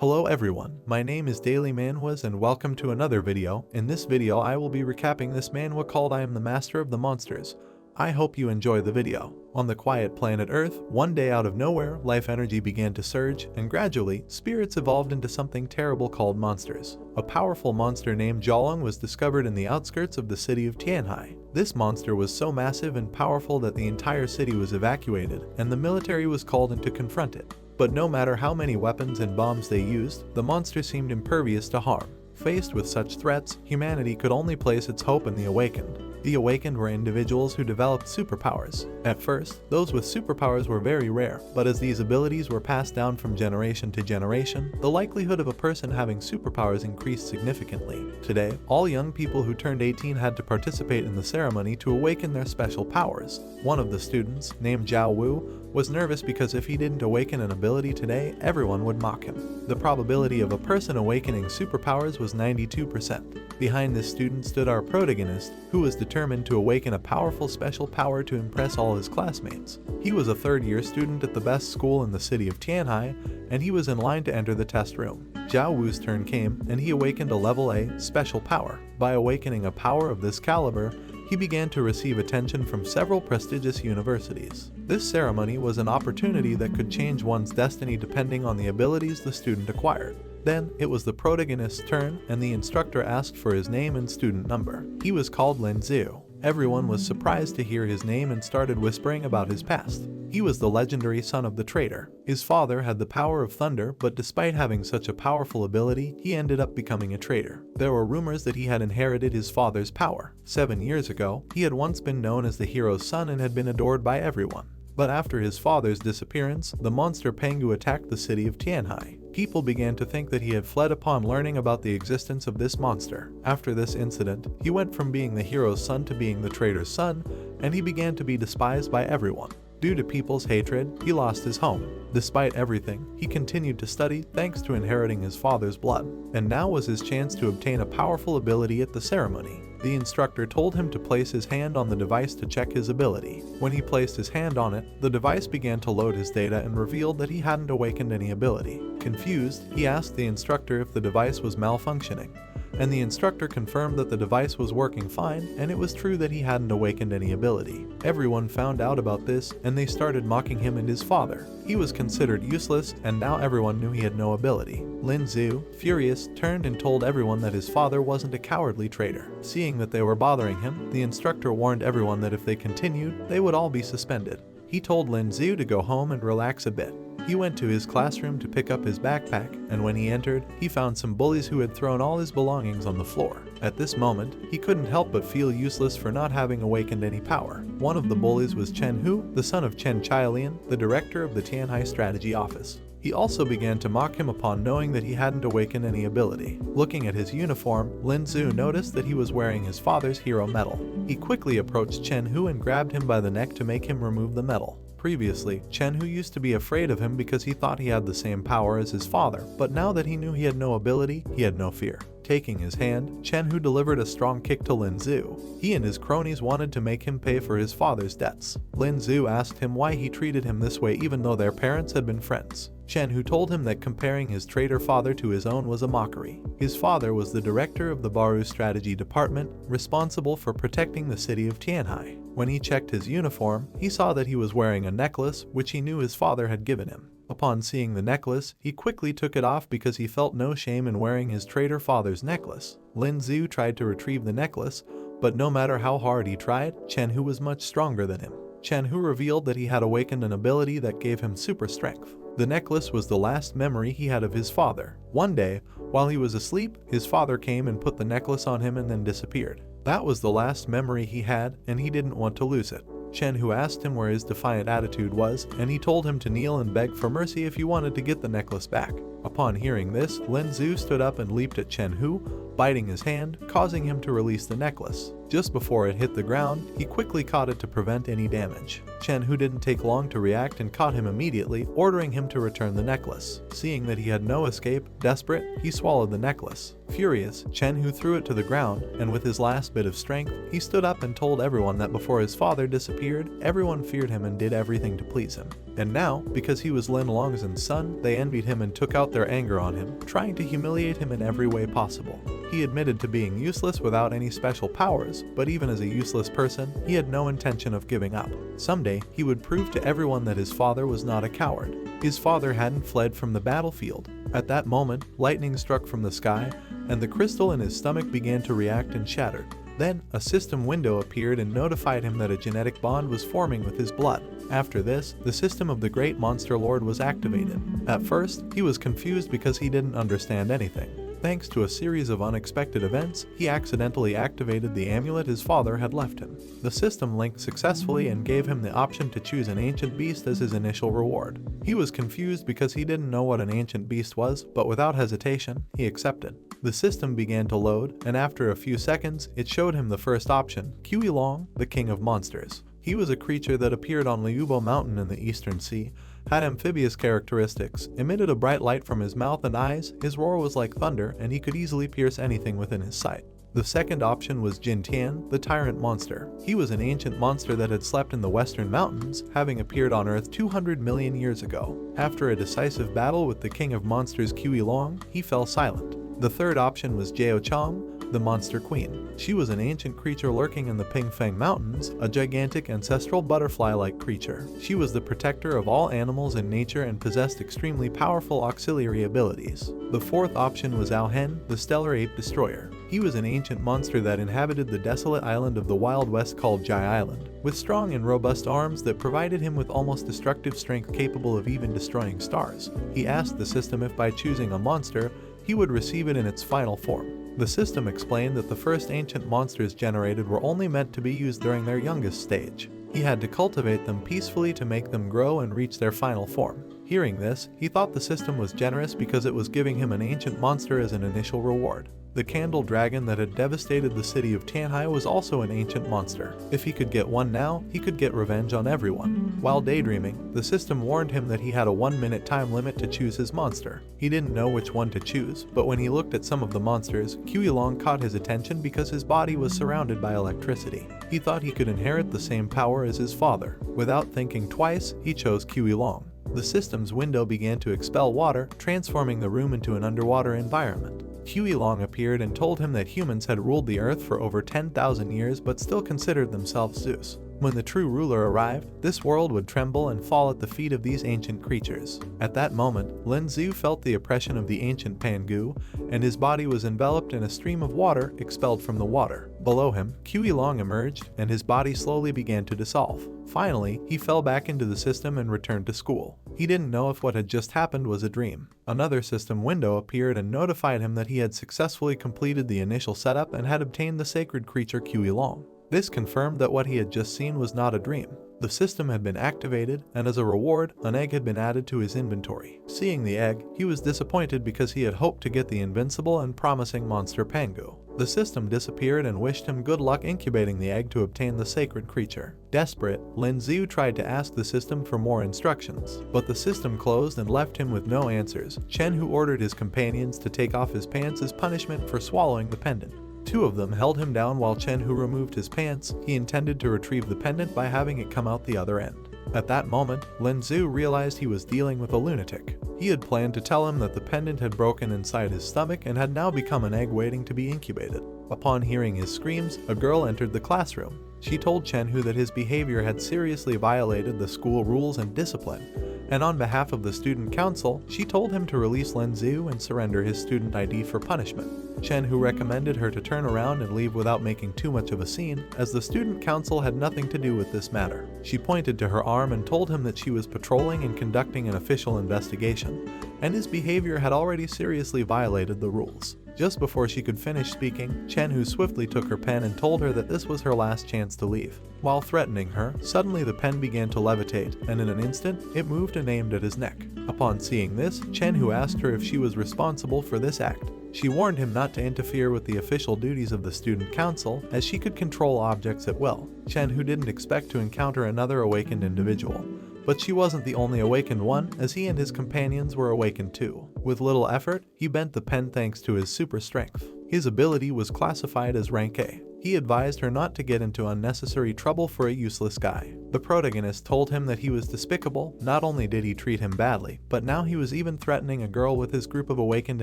Hello everyone, my name is Daily Manhwas and welcome to another video. In this video I will be recapping this manhwa called I Am the Master of the Monsters. I hope you enjoy the video. On the quiet planet Earth, one day out of nowhere, life energy began to surge, and gradually, spirits evolved into something terrible called monsters. A powerful monster named Jolong was discovered in the outskirts of the city of Tianhai. This monster was so massive and powerful that the entire city was evacuated, and the military was called in to confront it. But no matter how many weapons and bombs they used, the monster seemed impervious to harm. Faced with such threats, humanity could only place its hope in the Awakened. The Awakened were individuals who developed superpowers. At first, those with superpowers were very rare, but as these abilities were passed down from generation to generation, the likelihood of a person having superpowers increased significantly. Today, all young people who turned 18 had to participate in the ceremony to awaken their special powers. One of the students, named Zhao Wu, was nervous because if he didn't awaken an ability today, everyone would mock him. The probability of a person awakening superpowers was 92%. Behind this student stood our protagonist, who was determined to awaken a powerful special power to impress all his classmates. He was a third-year student at the best school in the city of Tianhai, and he was in line to enter the test room. Zhao Wu's turn came, and he awakened a level A special power. By awakening a power of this caliber, he began to receive attention from several prestigious universities. This ceremony was an opportunity that could change one's destiny depending on the abilities the student acquired. Then, it was the protagonist's turn, and the instructor asked for his name and student number. He was called Lin Zhu. Everyone was surprised to hear his name and started whispering about his past. He was the legendary son of the traitor. His father had the power of thunder, but despite having such a powerful ability, he ended up becoming a traitor. There were rumors that he had inherited his father's power. 7 years ago, he had once been known as the hero's son and had been adored by everyone. But after his father's disappearance, the monster Pengu attacked the city of Tianhai. People began to think that he had fled upon learning about the existence of this monster. After this incident, he went from being the hero's son to being the traitor's son, and he began to be despised by everyone. Due to people's hatred, he lost his home. Despite everything, he continued to study thanks to inheriting his father's blood. And now was his chance to obtain a powerful ability at the ceremony. The instructor told him to place his hand on the device to check his ability. When he placed his hand on it, the device began to load his data and revealed that he hadn't awakened any ability. Confused, he asked the instructor if the device was malfunctioning, and the instructor confirmed that the device was working fine, and it was true that he hadn't awakened any ability. Everyone found out about this, and they started mocking him and his father. He was considered useless, and now everyone knew he had no ability. Lin Zhu, furious, turned and told everyone that his father wasn't a cowardly traitor. Seeing that they were bothering him, the instructor warned everyone that if they continued, they would all be suspended. He told Lin Zhu to go home and relax a bit. He went to his classroom to pick up his backpack, and when he entered, he found some bullies who had thrown all his belongings on the floor. At this moment, he couldn't help but feel useless for not having awakened any power. One of the bullies was Chen Hu, the son of Chen Chailian, the director of the Tianhai Strategy Office. He also began to mock him upon knowing that he hadn't awakened any ability. Looking at his uniform, Lin Zhu noticed that he was wearing his father's hero medal. He quickly approached Chen Hu and grabbed him by the neck to make him remove the medal. Previously, Chen Hu used to be afraid of him because he thought he had the same power as his father, but now that he knew he had no ability, he had no fear. Taking his hand, Chen Hu delivered a strong kick to Lin Zhu. He and his cronies wanted to make him pay for his father's debts. Lin Zhu asked him why he treated him this way even though their parents had been friends. Chen Hu told him that comparing his traitor father to his own was a mockery. His father was the director of the Baru Strategy Department, responsible for protecting the city of Tianhai. When he checked his uniform, he saw that he was wearing a necklace which he knew his father had given him. Upon seeing the necklace, he quickly took it off because he felt no shame in wearing his traitor father's necklace. Lin Zhu tried to retrieve the necklace, but no matter how hard he tried, Chen Hu was much stronger than him. Chen Hu revealed that he had awakened an ability that gave him super strength. The necklace was the last memory he had of his father. One day, while he was asleep, his father came and put the necklace on him and then disappeared. That was the last memory he had, and he didn't want to lose it. Chen Hu asked him where his defiant attitude was, and he told him to kneel and beg for mercy if he wanted to get the necklace back. Upon hearing this, Lin Zhu stood up and leaped at Chen Hu, biting his hand, causing him to release the necklace. Just before it hit the ground, he quickly caught it to prevent any damage. Chen, who didn't take long to react and caught him immediately, ordering him to return the necklace. Seeing that he had no escape, desperate, he swallowed the necklace. Furious, Chen, who threw it to the ground, and with his last bit of strength, he stood up and told everyone that before his father disappeared, everyone feared him and did everything to please him. And now, because he was Lin Longzhen's son, they envied him and took out their anger on him, trying to humiliate him in every way possible. He admitted to being useless without any special powers, but even as a useless person, he had no intention of giving up. Someday, he would prove to everyone that his father was not a coward. His father hadn't fled from the battlefield. At that moment, lightning struck from the sky, and the crystal in his stomach began to react and shattered. Then, a system window appeared and notified him that a genetic bond was forming with his blood. After this, the system of the Great Monster Lord was activated. At first, he was confused because he didn't understand anything. Thanks to a series of unexpected events, he accidentally activated the amulet his father had left him. The system linked successfully and gave him the option to choose an ancient beast as his initial reward. He was confused because he didn't know what an ancient beast was, but without hesitation, he accepted. The system began to load, and after a few seconds, it showed him the first option, Kui Long, the King of Monsters. He was a creature that appeared on Liubo Mountain in the Eastern Sea, had amphibious characteristics, emitted a bright light from his mouth and eyes, his roar was like thunder, and he could easily pierce anything within his sight. The second option was Jin Tian, the Tyrant Monster. He was an ancient monster that had slept in the Western Mountains, having appeared on Earth 200 million years ago. After a decisive battle with the King of Monsters Kui Long, he fell silent. The third option was Jiao Chong, the Monster Queen. She was an ancient creature lurking in the Pingfeng Mountains, a gigantic ancestral butterfly-like creature. She was the protector of all animals in nature and possessed extremely powerful auxiliary abilities. The fourth option was Ao Hen, the Stellar Ape Destroyer. He was an ancient monster that inhabited the desolate island of the Wild West called Jai Island, with strong and robust arms that provided him with almost destructive strength capable of even destroying stars. He asked the system if by choosing a monster, he would receive it in its final form. The system explained that the first ancient monsters generated were only meant to be used during their youngest stage. He had to cultivate them peacefully to make them grow and reach their final form. Hearing this, he thought the system was generous because it was giving him an ancient monster as an initial reward. The Candle Dragon that had devastated the city of Tianhai was also an ancient monster. If he could get one now, he could get revenge on everyone. While daydreaming, the system warned him that he had a 1-minute time limit to choose his monster. He didn't know which one to choose, but when he looked at some of the monsters, Kui Long caught his attention because his body was surrounded by electricity. He thought he could inherit the same power as his father. Without thinking twice, he chose Kui Long. The system's window began to expel water, transforming the room into an underwater environment. Kui Long appeared and told him that humans had ruled the earth for over 10,000 years but still considered themselves Zeus. When the true ruler arrived, this world would tremble and fall at the feet of these ancient creatures. At that moment, Lin Zhu felt the oppression of the ancient Pangu, and his body was enveloped in a stream of water expelled from the water. Below him, Kui Long emerged, and his body slowly began to dissolve. Finally, he fell back into the system and returned to school. He didn't know if what had just happened was a dream. Another system window appeared and notified him that he had successfully completed the initial setup and had obtained the sacred creature Kui Long. This confirmed that what he had just seen was not a dream. The system had been activated, and as a reward, an egg had been added to his inventory. Seeing the egg, he was disappointed because he had hoped to get the invincible and promising monster Pangu. The system disappeared and wished him good luck incubating the egg to obtain the sacred creature. Desperate, Lin Zhu tried to ask the system for more instructions, but the system closed and left him with no answers. Chen, who ordered his companions to take off his pants as punishment for swallowing the pendant. Two of them held him down while Chen, who removed his pants, he intended to retrieve the pendant by having it come out the other end. At that moment, Lin Zhu realized he was dealing with a lunatic. He had planned to tell him that the pendant had broken inside his stomach and had now become an egg waiting to be incubated. Upon hearing his screams, a girl entered the classroom. She told Chen-Hu that his behavior had seriously violated the school rules and discipline, and on behalf of the student council, she told him to release Lin Zhu and surrender his student ID for punishment. Chen-Hu recommended her to turn around and leave without making too much of a scene, as the student council had nothing to do with this matter. She pointed to her arm and told him that she was patrolling and conducting an official investigation, and his behavior had already seriously violated the rules. Just before she could finish speaking, Chen-Hu swiftly took her pen and told her that this was her last chance to leave. While threatening her, suddenly the pen began to levitate, and in an instant, it moved and aimed at his neck. Upon seeing this, Chen-Hu asked her if she was responsible for this act. She warned him not to interfere with the official duties of the student council, as she could control objects at will. Chen-Hu didn't expect to encounter another awakened individual. But she wasn't the only awakened one, as he and his companions were awakened too. With little effort, he bent the pen thanks to his super strength. His ability was classified as rank A. He advised her not to get into unnecessary trouble for a useless guy. The protagonist told him that he was despicable. Not only did he treat him badly, but now he was even threatening a girl with his group of awakened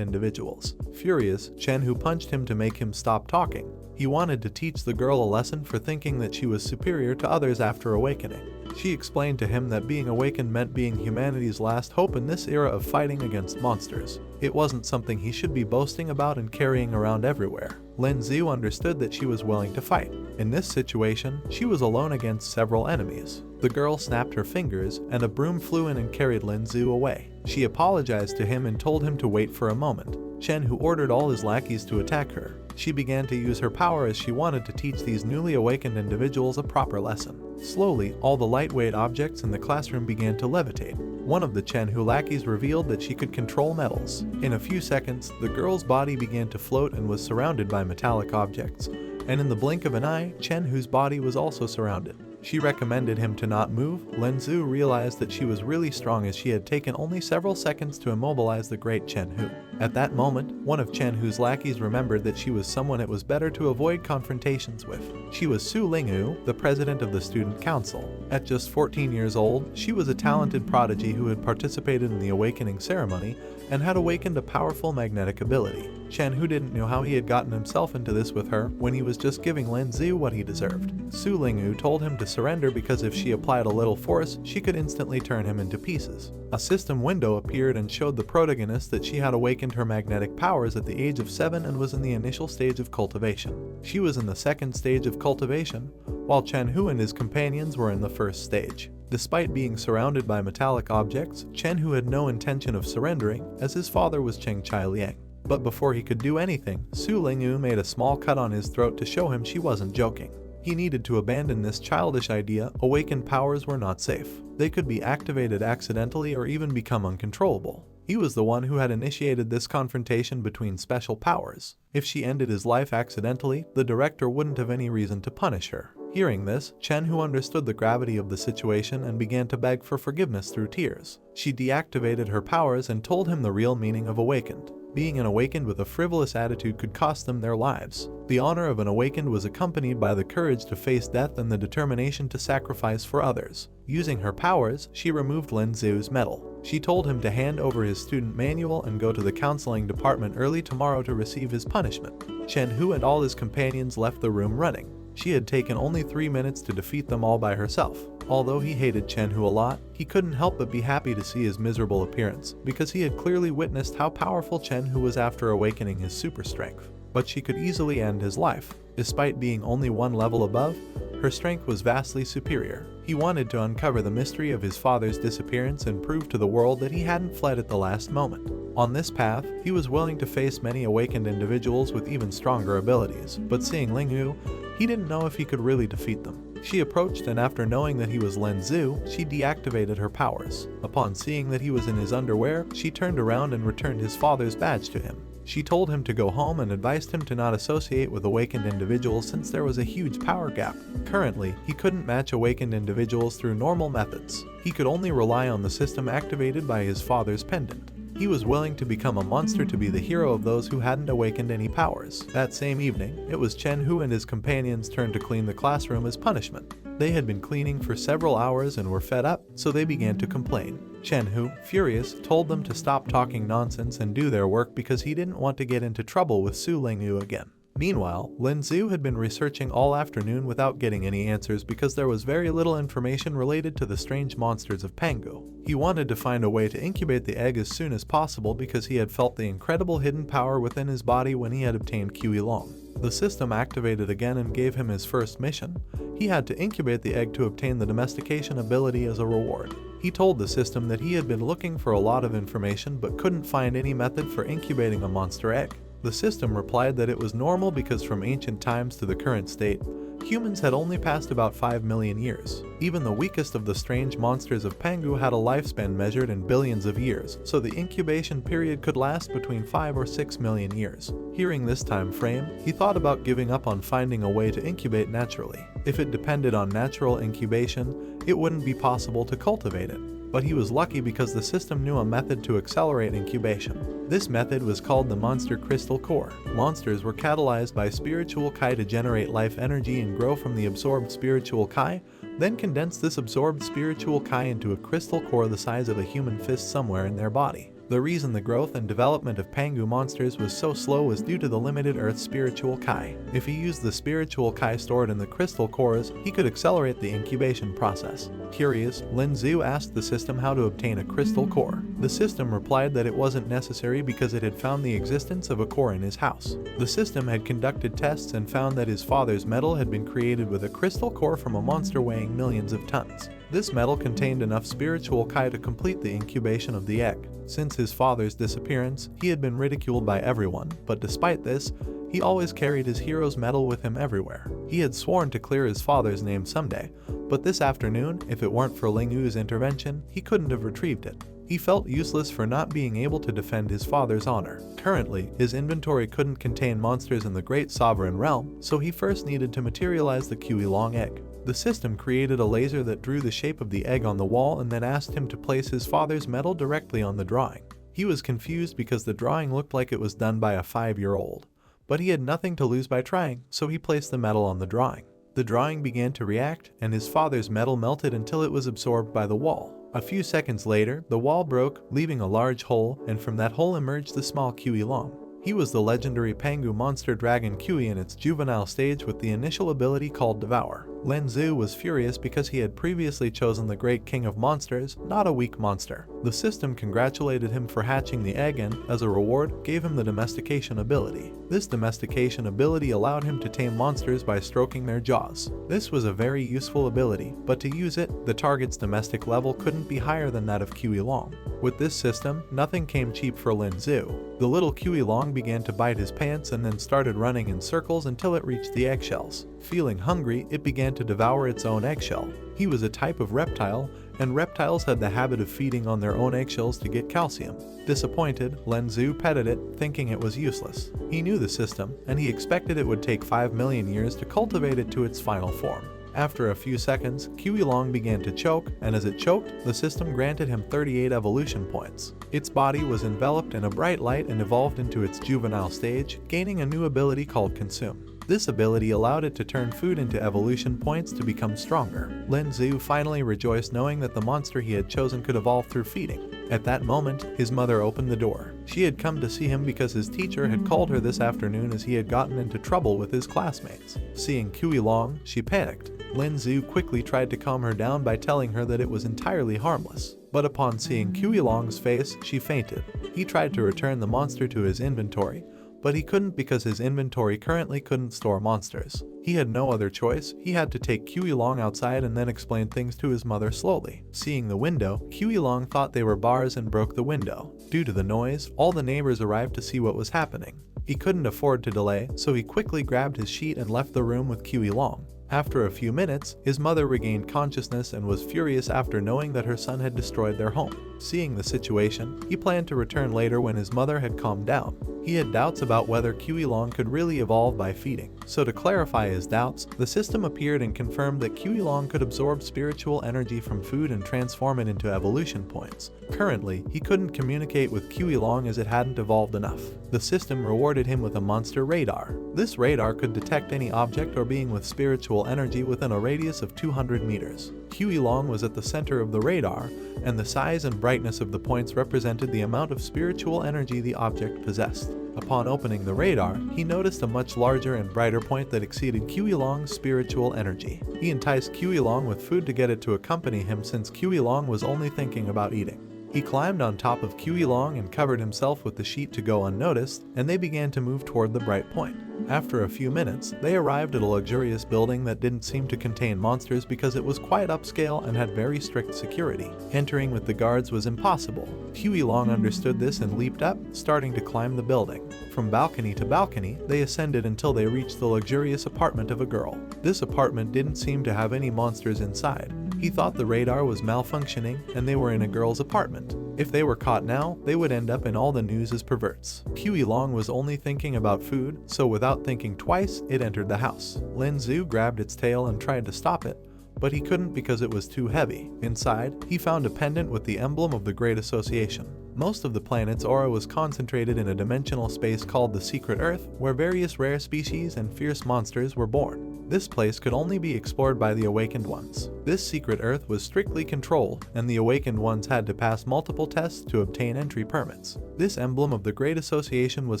individuals. Furious, Chen-Hu punched him to make him stop talking. He wanted to teach the girl a lesson for thinking that she was superior to others after awakening. She explained to him that being awakened meant being humanity's last hope in this era of fighting against monsters. It wasn't something he should be boasting about and carrying around everywhere. Lin Zhu understood that she was willing to fight. In this situation, she was alone against several enemies. The girl snapped her fingers, and a broom flew in and carried Lin Zhu away. She apologized to him and told him to wait for a moment. Chen-Hu ordered all his lackeys to attack her. She began to use her power as she wanted to teach these newly awakened individuals a proper lesson. Slowly, all the lightweight objects in the classroom began to levitate. One of the Chen-Hu lackeys revealed that she could control metals. In a few seconds, the girl's body began to float and was surrounded by metallic objects. And in the blink of an eye, Chen-Hu's body was also surrounded. She recommended him to not move. Lin Zhu realized that she was really strong, as she had taken only several seconds to immobilize the great Chen-Hu. At that moment, one of Chen-Hu's lackeys remembered that she was someone it was better to avoid confrontations with. She was Su Lingyu, the president of the student council. At just 14 years old, she was a talented prodigy who had participated in the awakening ceremony and had awakened a powerful magnetic ability. Chen-Hu didn't know how he had gotten himself into this with her when he was just giving Lin Zhu what he deserved. Su Lingyu told him to surrender because if she applied a little force, she could instantly turn him into pieces. A system window appeared and showed the protagonist that she had awakened her magnetic powers at the age of 7 and was in the initial stage of cultivation. She was in the second stage of cultivation, while Chen-Hu and his companions were in the first stage. Despite being surrounded by metallic objects, Chen-Hu had no intention of surrendering, as his father was Cheng Chai-liang. But before he could do anything, Su Lingyu made a small cut on his throat to show him she wasn't joking. He needed to abandon this childish idea. Awakened powers were not safe. They could be activated accidentally or even become uncontrollable. He was the one who had initiated this confrontation between special powers. If she ended his life accidentally, the director wouldn't have any reason to punish her. Hearing this, Chen-Hu understood the gravity of the situation and began to beg for forgiveness through tears. She deactivated her powers and told him the real meaning of awakened. Being an awakened with a frivolous attitude could cost them their lives. The honor of an awakened was accompanied by the courage to face death and the determination to sacrifice for others. Using her powers, she removed Lin Zhu's medal. She told him to hand over his student manual and go to the counseling department early tomorrow to receive his punishment. Chen-Hu and all his companions left the room running. She had taken only 3 minutes to defeat them all by herself. Although he hated Chen-Hu a lot, he couldn't help but be happy to see his miserable appearance, because he had clearly witnessed how powerful Chen-Hu was after awakening his super strength. But she could easily end his life. Despite being only one level above, her strength was vastly superior. He wanted to uncover the mystery of his father's disappearance and prove to the world that he hadn't fled at the last moment. On this path, he was willing to face many awakened individuals with even stronger abilities, but seeing Lingyu, he didn't know if he could really defeat them. She approached, and after knowing that he was Lin Zhu, she deactivated her powers. Upon seeing that he was in his underwear, she turned around and returned his father's badge to him. She told him to go home and advised him to not associate with awakened individuals since there was a huge power gap. Currently, he couldn't match awakened individuals through normal methods. He could only rely on the system activated by his father's pendant. He was willing to become a monster to be the hero of those who hadn't awakened any powers. That same evening, it was Chen-Hu and his companions' turn to clean the classroom as punishment. They had been cleaning for several hours and were fed up, so they began to complain. Chen-Hu, furious, told them to stop talking nonsense and do their work because he didn't want to get into trouble with Su Lingyu again. Meanwhile, Lin Zhu had been researching all afternoon without getting any answers because there was very little information related to the strange monsters of Pangu. He wanted to find a way to incubate the egg as soon as possible because he had felt the incredible hidden power within his body when he had obtained Qi Long. The system activated again and gave him his first mission. He had to incubate the egg to obtain the domestication ability as a reward. He told the system that he had been looking for a lot of information but couldn't find any method for incubating a monster egg. The system replied that it was normal because from ancient times to the current state, Humans had only passed about 5 million years. Even the weakest of the strange monsters of Pangu had a lifespan measured in billions of years, so the incubation period could last between 5 or 6 million years. Hearing this time frame, he thought about giving up on finding a way to incubate naturally. If it depended on natural incubation, it wouldn't be possible to cultivate it. But he was lucky because the system knew a method to accelerate incubation. This method was called the monster crystal core. Monsters were catalyzed by spiritual Kai to generate life energy and grow from the absorbed spiritual Kai, then condense this absorbed spiritual Kai into a crystal core the size of a human fist somewhere in their body. The reason the growth and development of Pangu monsters was so slow was due to the limited Earth's spiritual Kai. If he used the spiritual Kai stored in the crystal cores, he could accelerate the incubation process. Curious, Lin Zhu asked the system how to obtain a crystal core. The system replied that it wasn't necessary because it had found the existence of a core in his house. The system had conducted tests and found that his father's metal had been created with a crystal core from a monster weighing millions of tons. This metal contained enough spiritual Kai to complete the incubation of the egg. Since his father's disappearance, he had been ridiculed by everyone, but despite this, he always carried his hero's medal with him everywhere. He had sworn to clear his father's name someday, but this afternoon, if it weren't for Ling Yu's intervention, he couldn't have retrieved it. He felt useless for not being able to defend his father's honor. Currently, his inventory couldn't contain monsters in the Great Sovereign Realm, so he first needed to materialize the Qiulong egg. The system created a laser that drew the shape of the egg on the wall and then asked him to place his father's medal directly on the drawing. He was confused because the drawing looked like it was done by a 5-year-old. But he had nothing to lose by trying, so he placed the medal on the drawing. The drawing began to react, and his father's medal melted until it was absorbed by the wall. A few seconds later, the wall broke, leaving a large hole, and from that hole emerged the small Qiulong. He was the legendary Pangu monster dragon Qi in its juvenile stage with the initial ability called Devour. Lin Zhu was furious because he had previously chosen the great king of monsters, not a weak monster. The system congratulated him for hatching the egg and, as a reward, gave him the domestication ability. This domestication ability allowed him to tame monsters by stroking their jaws. This was a very useful ability, but to use it, the target's domestic level couldn't be higher than that of Qiulong. With this system, nothing came cheap for Lin Zhu. The little Qiulong began to bite his pants and then started running in circles until it reached the eggshells. Feeling hungry, it began to devour its own eggshell. He was a type of reptile, and reptiles had the habit of feeding on their own eggshells to get calcium. Disappointed, Lin Zhu petted it, thinking it was useless. He knew the system, and he expected it would take 5 million years to cultivate it to its final form. After a few seconds, Qiulong began to choke, and as it choked, the system granted him 38 evolution points. Its body was enveloped in a bright light and evolved into its juvenile stage, gaining a new ability called Consume. This ability allowed it to turn food into evolution points to become stronger. Lin Zhu finally rejoiced knowing that the monster he had chosen could evolve through feeding. At that moment, his mother opened the door. She had come to see him because his teacher had called her this afternoon as he had gotten into trouble with his classmates. Seeing Qiulong, she panicked. Lin Zhu quickly tried to calm her down by telling her that it was entirely harmless. But upon seeing Qiulong's face, she fainted. He tried to return the monster to his inventory, but he couldn't because his inventory currently couldn't store monsters. He had no other choice. He had to take Qiulong outside and then explain things to his mother slowly. Seeing the window, Qiulong thought they were bars and broke the window. Due to the noise, all the neighbors arrived to see what was happening. He couldn't afford to delay, so he quickly grabbed his sheet and left the room with Qiulong. After a few minutes, his mother regained consciousness and was furious after knowing that her son had destroyed their home. Seeing the situation, he planned to return later when his mother had calmed down. He had doubts about whether Qiulong could really evolve by feeding. So to clarify his doubts, the system appeared and confirmed that Qiulong could absorb spiritual energy from food and transform it into evolution points. Currently, he couldn't communicate with Qiulong as it hadn't evolved enough. The system rewarded him with a monster radar. This radar could detect any object or being with spiritual energy within a radius of 200 meters. Qiulong was at the center of the radar, and the size and brightness of the points represented the amount of spiritual energy the object possessed. Upon opening the radar, he noticed a much larger and brighter point that exceeded Qiulong's spiritual energy. He enticed Qiulong with food to get it to accompany him since Qiulong was only thinking about eating. He climbed on top of Q Long and covered himself with the sheet to go unnoticed, and they began to move toward the bright point. After a few minutes, they arrived at a luxurious building that didn't seem to contain monsters because it was quite upscale and had very strict security. Entering with the guards was impossible. Huey Long understood this and leaped up, starting to climb the building. From balcony to balcony, they ascended until they reached the luxurious apartment of a girl. This apartment didn't seem to have any monsters inside. He thought the radar was malfunctioning and they were in a girl's apartment. If they were caught now, they would end up in all the news as perverts. Huey Long was only thinking about food, so without thinking twice, it entered the house. Lin Zhu grabbed its tail and tried to stop it, but he couldn't because it was too heavy. Inside, he found a pendant with the emblem of the Great Association. Most of the planet's aura was concentrated in a dimensional space called the Secret Earth, where various rare species and fierce monsters were born. This place could only be explored by the Awakened Ones. This Secret Earth was strictly controlled, and the Awakened Ones had to pass multiple tests to obtain entry permits. This emblem of the Great Association was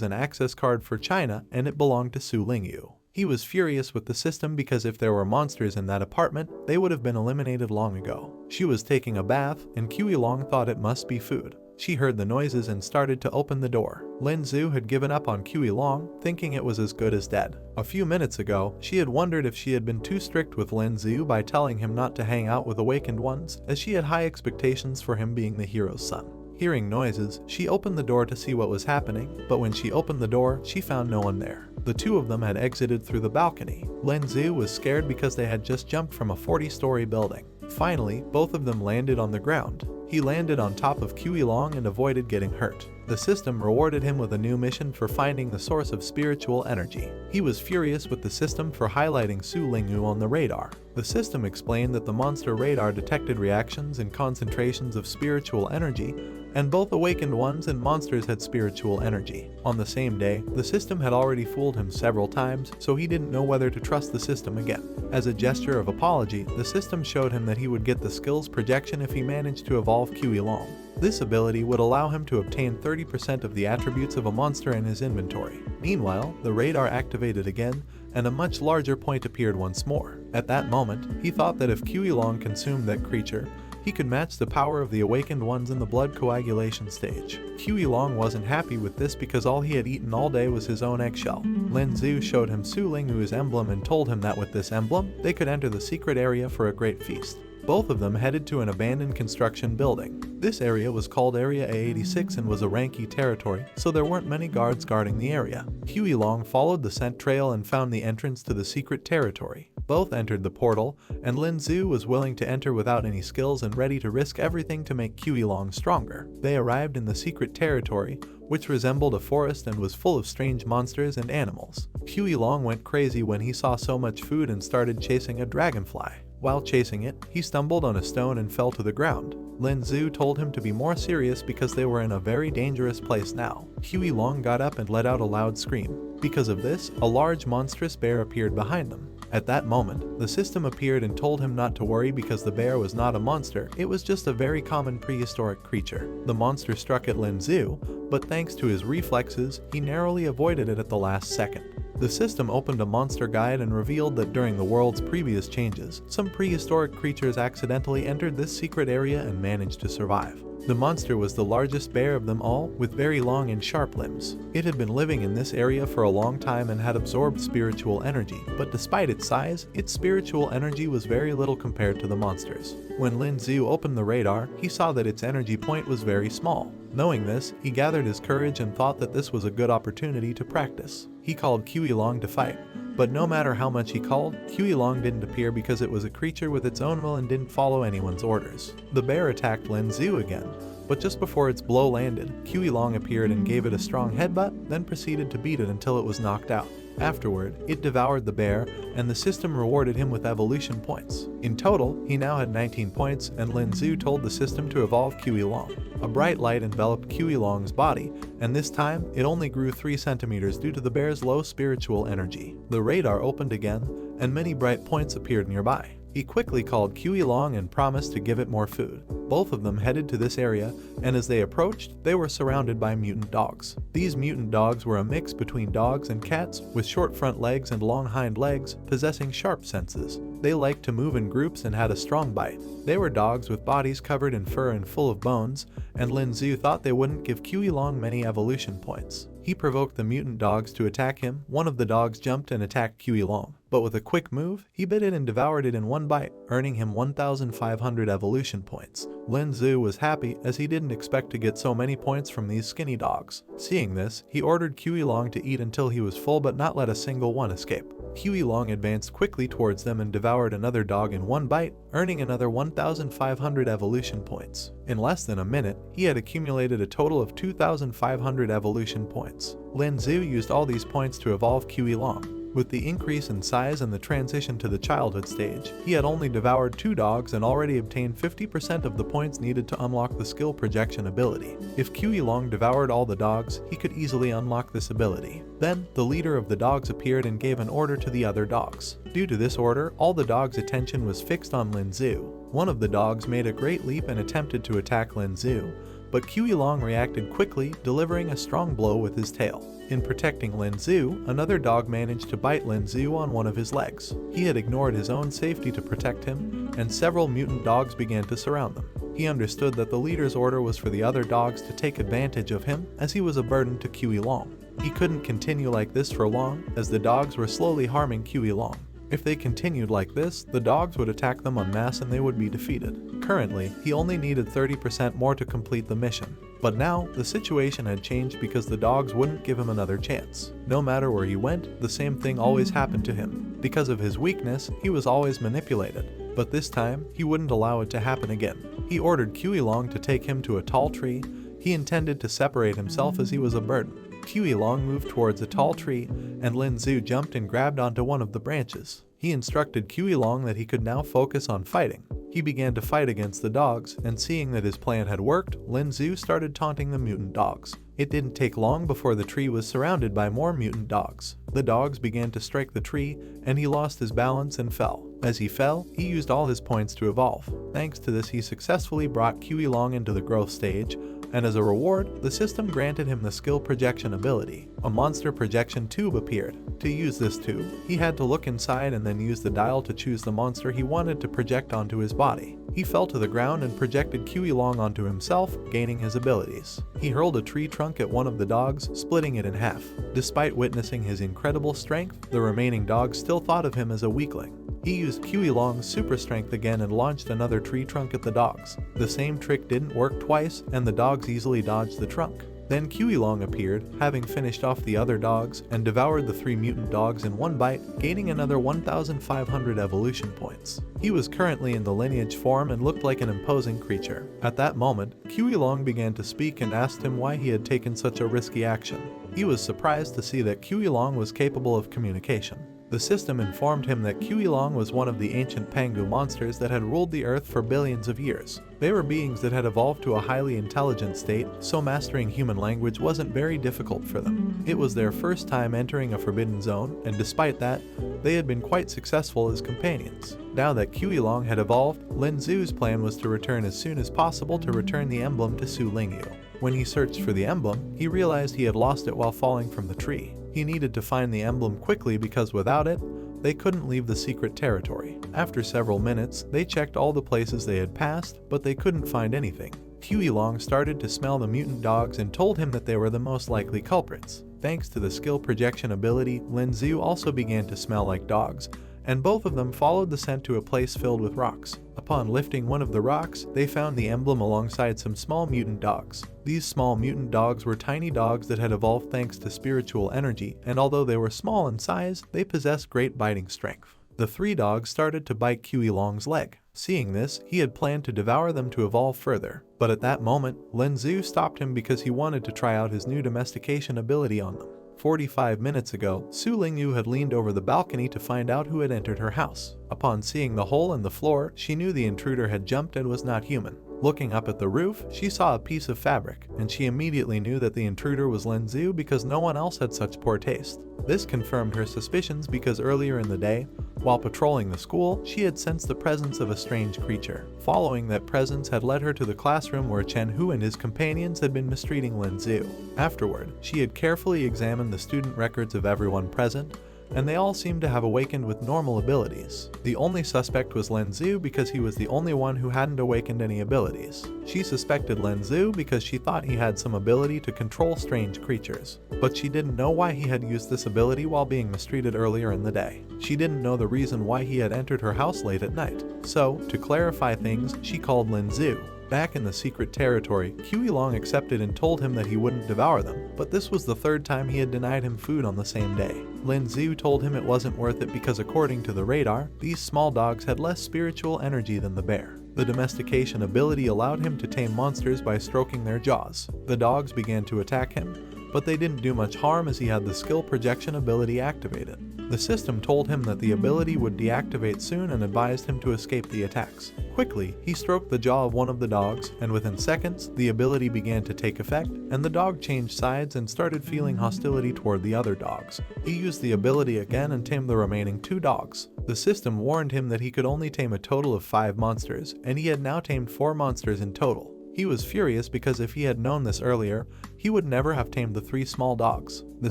an access card for China, and it belonged to Su Lingyu. He was furious with the system because if there were monsters in that apartment, they would have been eliminated long ago. She was taking a bath, and Q Long thought it must be food. She heard the noises and started to open the door. Lin Zhu had given up on Q Long, thinking it was as good as dead. A few minutes ago, she had wondered if she had been too strict with Lin Zhu by telling him not to hang out with Awakened Ones, as she had high expectations for him being the hero's son. Hearing noises, she opened the door to see what was happening, but when she opened the door, she found no one there. The two of them had exited through the balcony. Lin Zhu was scared because they had just jumped from a 40-story building. Finally, both of them landed on the ground. He landed on top of Q Long and avoided getting hurt. The system rewarded him with a new mission for finding the source of spiritual energy. He was furious with the system for highlighting Su Lingyu on the radar. The system explained that the monster radar detected reactions and concentrations of spiritual energy, and both Awakened Ones and monsters had spiritual energy. On the same day, the system had already fooled him several times, so he didn't know whether to trust the system again. As a gesture of apology, the system showed him that he would get the skills projection if he managed to evolve Q Long. This ability would allow him to obtain 30% of the attributes of a monster in his inventory. Meanwhile, the radar activated again, and a much larger point appeared once more. At that moment, he thought that if Q Long consumed that creature, he could match the power of the Awakened Ones in the blood coagulation stage. Q Long wasn't happy with this because all he had eaten all day was his own eggshell. Lin Zhu showed him Su Lingyu's emblem and told him that with this emblem, they could enter the secret area for a great feast. Both of them headed to an abandoned construction building. This area was called Area A86 and was a Ranki territory, so there weren't many guards guarding the area. Huey Long followed the scent trail and found the entrance to the secret territory. Both entered the portal, and Lin Zhu was willing to enter without any skills and ready to risk everything to make Huey Long stronger. They arrived in the secret territory, which resembled a forest and was full of strange monsters and animals. Huey Long went crazy when he saw so much food and started chasing a dragonfly. While chasing it, he stumbled on a stone and fell to the ground. Lin Zhu told him to be more serious because they were in a very dangerous place now. Huey Long got up and let out a loud scream. Because of this, a large monstrous bear appeared behind them. At that moment, the system appeared and told him not to worry because the bear was not a monster, it was just a very common prehistoric creature. The monster struck at Lin Zhu, but thanks to his reflexes, he narrowly avoided it at the last second. The system opened a monster guide and revealed that during the world's previous changes, some prehistoric creatures accidentally entered this secret area and managed to survive. The monster was the largest bear of them all, with very long and sharp limbs. It had been living in this area for a long time and had absorbed spiritual energy, but despite its size, its spiritual energy was very little compared to the monster's. When Lin Zhu opened the radar, he saw that its energy point was very small. Knowing this, he gathered his courage and thought that this was a good opportunity to practice. He called Huey Long to fight, but no matter how much he called, Huey Long didn't appear because it was a creature with its own will and didn't follow anyone's orders. The bear attacked Lin Zhu again, but just before its blow landed, Huey Long appeared and gave it a strong headbutt, then proceeded to beat it until it was knocked out. Afterward, it devoured the bear, and the system rewarded him with evolution points. In total, he now had 19 points, and Lin Zhu told the system to evolve Huey Long. A bright light enveloped Huey Long's body, and this time, it only grew 3 centimeters due to the bear's low spiritual energy. The radar opened again, and many bright points appeared nearby. He quickly called Huey Long and promised to give it more food. Both of them headed to this area, and as they approached, they were surrounded by mutant dogs. These mutant dogs were a mix between dogs and cats, with short front legs and long hind legs, possessing sharp senses. They liked to move in groups and had a strong bite. They were dogs with bodies covered in fur and full of bones, and Lin Zhu thought they wouldn't give Long many evolution points. He provoked the mutant dogs to attack him. One of the dogs jumped and attacked Long, but with a quick move, he bit it and devoured it in one bite, earning him 1,500 evolution points. Lin Zhu was happy as he didn't expect to get so many points from these skinny dogs. Seeing this, he ordered Long to eat until he was full but not let a single one escape. Long advanced quickly towards them and devoured another dog in one bite, earning another 1,500 evolution points. In less than a minute, he had accumulated a total of 2,500 evolution points. Lin Zhu used all these points to evolve Long. With the increase in size and the transition to the childhood stage, he had only devoured 2 dogs and already obtained 50% of the points needed to unlock the skill projection ability. If Long devoured all the dogs, he could easily unlock this ability. Then, the leader of the dogs appeared and gave an order to the other dogs. Due to this order, all the dogs' attention was fixed on Lin Zhu. One of the dogs made a great leap and attempted to attack Lin Zhu, but Long reacted quickly, delivering a strong blow with his tail. In protecting Lin Zhu, another dog managed to bite Lin Zhu on one of his legs. He had ignored his own safety to protect him, and several mutant dogs began to surround them. He understood that the leader's order was for the other dogs to take advantage of him, as he was a burden to Long. He couldn't continue like this for long, as the dogs were slowly harming Long. If they continued like this, the dogs would attack them en masse and they would be defeated. Currently, he only needed 30% more to complete the mission. But now, the situation had changed because the dogs wouldn't give him another chance. No matter where he went, the same thing always happened to him. Because of his weakness, he was always manipulated. But this time, he wouldn't allow it to happen again. He ordered Long to take him to a tall tree. He intended to separate himself as he was a burden. Long moved towards a tall tree, and Lin Zhu jumped and grabbed onto one of the branches. He instructed Long that he could now focus on fighting. He began to fight against the dogs, and seeing that his plan had worked, Lin Zhu started taunting the mutant dogs. It didn't take long before the tree was surrounded by more mutant dogs. The dogs began to strike the tree, and he lost his balance and fell. As he fell, he used all his points to evolve. Thanks to this, he successfully brought Long into the growth stage, and as a reward, the system granted him the skill projection ability. A monster projection tube appeared. To use this tube, he had to look inside and then use the dial to choose the monster he wanted to project onto his body. He fell to the ground and projected Long onto himself, gaining his abilities. He hurled a tree trunk at one of the dogs, splitting it in half. Despite witnessing his incredible strength, the remaining dogs still thought of him as a weakling. He used Long's super strength again and launched another tree trunk at the dogs. The same trick didn't work twice, and the dogs easily dodged the trunk. Then Long appeared, having finished off the other dogs, and devoured the 3 mutant dogs in one bite, gaining another 1,500 evolution points. He was currently in the lineage form and looked like an imposing creature. At that moment, Long began to speak and asked him why he had taken such a risky action. He was surprised to see that Long was capable of communication. The system informed him that Long was one of the ancient Pangu monsters that had ruled the earth for billions of years. They were beings that had evolved to a highly intelligent state, so mastering human language wasn't very difficult for them. It was their first time entering a forbidden zone, and despite that, they had been quite successful as companions. Now that Long had evolved, Lin Zhu's plan was to return as soon as possible to return the emblem to Su Lingyu. When he searched for the emblem, he realized he had lost it while falling from the tree. He needed to find the emblem quickly because without it, they couldn't leave the secret territory. After several minutes, they checked all the places they had passed, but they couldn't find anything. Long started to smell the mutant dogs and told him that they were the most likely culprits. Thanks to the skill projection ability, Lin Zhu also began to smell like dogs, and both of them followed the scent to a place filled with rocks. Upon lifting one of the rocks, they found the emblem alongside some small mutant dogs. These small mutant dogs were tiny dogs that had evolved thanks to spiritual energy, and although they were small in size, they possessed great biting strength. The 3 dogs started to bite Long's leg. Seeing this, he had planned to devour them to evolve further. But at that moment, Lin Zhu stopped him because he wanted to try out his new domestication ability on them. 45 minutes ago, Su Lingyu had leaned over the balcony to find out who had entered her house. Upon seeing the hole in the floor, she knew the intruder had jumped and was not human. Looking up at the roof, she saw a piece of fabric, and she immediately knew that the intruder was Lin Zhu because no one else had such poor taste. This confirmed her suspicions because earlier in the day, while patrolling the school, she had sensed the presence of a strange creature. Following that presence had led her to the classroom where Chen Hu and his companions had been mistreating Lin Zhu. Afterward, she had carefully examined the student records of everyone present, and they all seemed to have awakened with normal abilities. The only suspect was Lin Zhu because he was the only one who hadn't awakened any abilities. She suspected Lin Zhu because she thought he had some ability to control strange creatures, but she didn't know why he had used this ability while being mistreated earlier in the day. She didn't know the reason why he had entered her house late at night. So, to clarify things, she called Lin Zhu. Back in the secret territory, Q Long accepted and told him that he wouldn't devour them, but this was the third time he had denied him food on the same day. Lin Zhu told him it wasn't worth it because according to the radar, these small dogs had less spiritual energy than the bear. The domestication ability allowed him to tame monsters by stroking their jaws. The dogs began to attack him, but they didn't do much harm as he had the skill projection ability activated. The system told him that the ability would deactivate soon and advised him to escape the attacks. Quickly, he stroked the jaw of one of the dogs, and within seconds, the ability began to take effect, and the dog changed sides and started feeling hostility toward the other dogs. He used the ability again and tamed the remaining 2 dogs. The system warned him that he could only tame a total of 5 monsters, and he had now tamed 4 monsters in total. He was furious because if he had known this earlier, he would never have tamed the 3 small dogs. The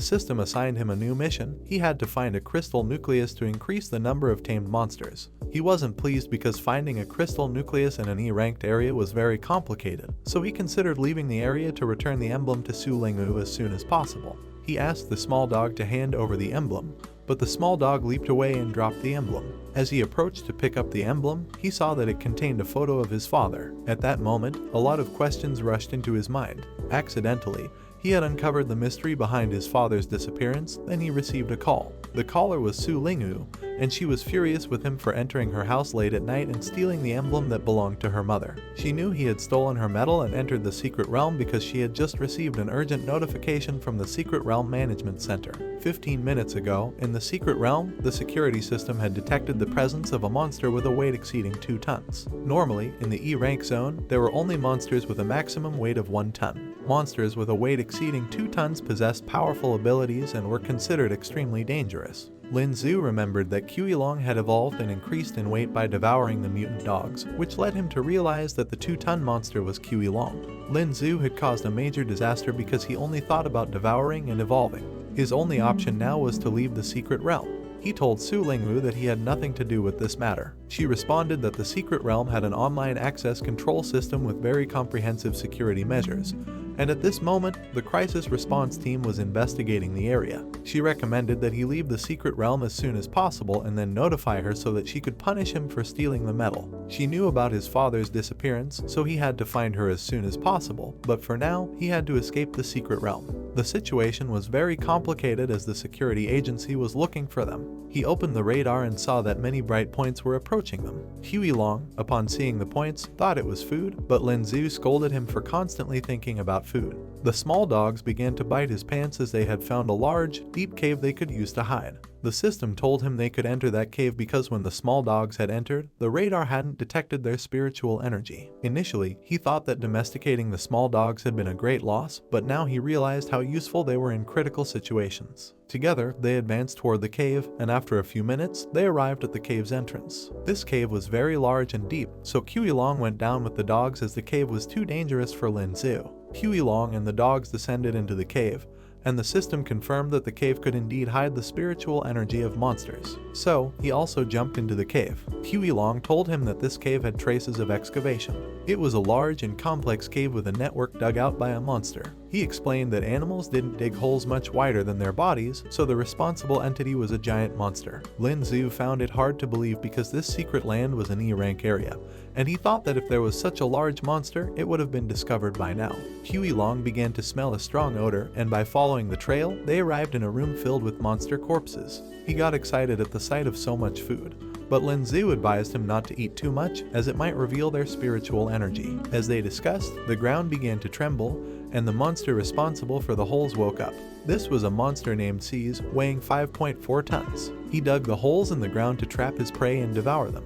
system assigned him a new mission. He had to find a crystal nucleus to increase the number of tamed monsters. He wasn't pleased because finding a crystal nucleus in an E-ranked area was very complicated, so he considered leaving the area to return the emblem to Su Lingwu as soon as possible. He asked the small dog to hand over the emblem, but the small dog leaped away and dropped the emblem. As he approached to pick up the emblem, he saw that it contained a photo of his father. At that moment, a lot of questions rushed into his mind. Accidentally, he had uncovered the mystery behind his father's disappearance, then he received a call. The caller was Su Lingwu, and she was furious with him for entering her house late at night and stealing the emblem that belonged to her mother. She knew he had stolen her medal and entered the secret realm because she had just received an urgent notification from the Secret Realm Management Center. 15 minutes ago, in the secret realm, the security system had detected the presence of a monster with a weight exceeding 2 tons. Normally, in the E-rank zone, there were only monsters with a maximum weight of 1 ton. Monsters with a weight exceeding 2 tons possessed powerful abilities and were considered extremely dangerous. Lin Zhu remembered that Q Long had evolved and increased in weight by devouring the mutant dogs, which led him to realize that the 2-ton monster was Q Long. Lin Zhu had caused a major disaster because he only thought about devouring and evolving. His only option now was to leave the secret realm. He told Su Lingwu that he had nothing to do with this matter. She responded that the secret realm had an online access control system with very comprehensive security measures, and at this moment, the crisis response team was investigating the area. She recommended that he leave the secret realm as soon as possible and then notify her so that she could punish him for stealing the medal. She knew about his father's disappearance, so he had to find her as soon as possible, but for now, he had to escape the secret realm. The situation was very complicated as the security agency was looking for them. He opened the radar and saw that many bright points were approaching them. Huey Long, upon seeing the points, thought it was food, but Lin Zhu scolded him for constantly thinking about food. The small dogs began to bite his pants as they had found a large, deep cave they could use to hide. The system told him they could enter that cave because when the small dogs had entered, the radar hadn't detected their spiritual energy. Initially, he thought that domesticating the small dogs had been a great loss, but now he realized how useful they were in critical situations. Together, they advanced toward the cave, and after a few minutes, they arrived at the cave's entrance. This cave was very large and deep, so Huey Long went down with the dogs as the cave was too dangerous for Lin Zhu. Huey Long and the dogs descended into the cave, and the system confirmed that the cave could indeed hide the spiritual energy of monsters. So, he also jumped into the cave. Huey Long told him that this cave had traces of excavation. It was a large and complex cave with a network dug out by a monster. He explained that animals didn't dig holes much wider than their bodies, so the responsible entity was a giant monster. Lin Zhu found it hard to believe because this secret land was an E-rank area, and he thought that if there was such a large monster, it would have been discovered by now. Huey Long began to smell a strong odor, and by following the trail, they arrived in a room filled with monster corpses. He got excited at the sight of so much food, but Lin Zhu advised him not to eat too much as it might reveal their spiritual energy. As they discussed, the ground began to tremble, and the monster responsible for the holes woke up. This was a monster named Seize, weighing 5.4 tons. He dug the holes in the ground to trap his prey and devour them.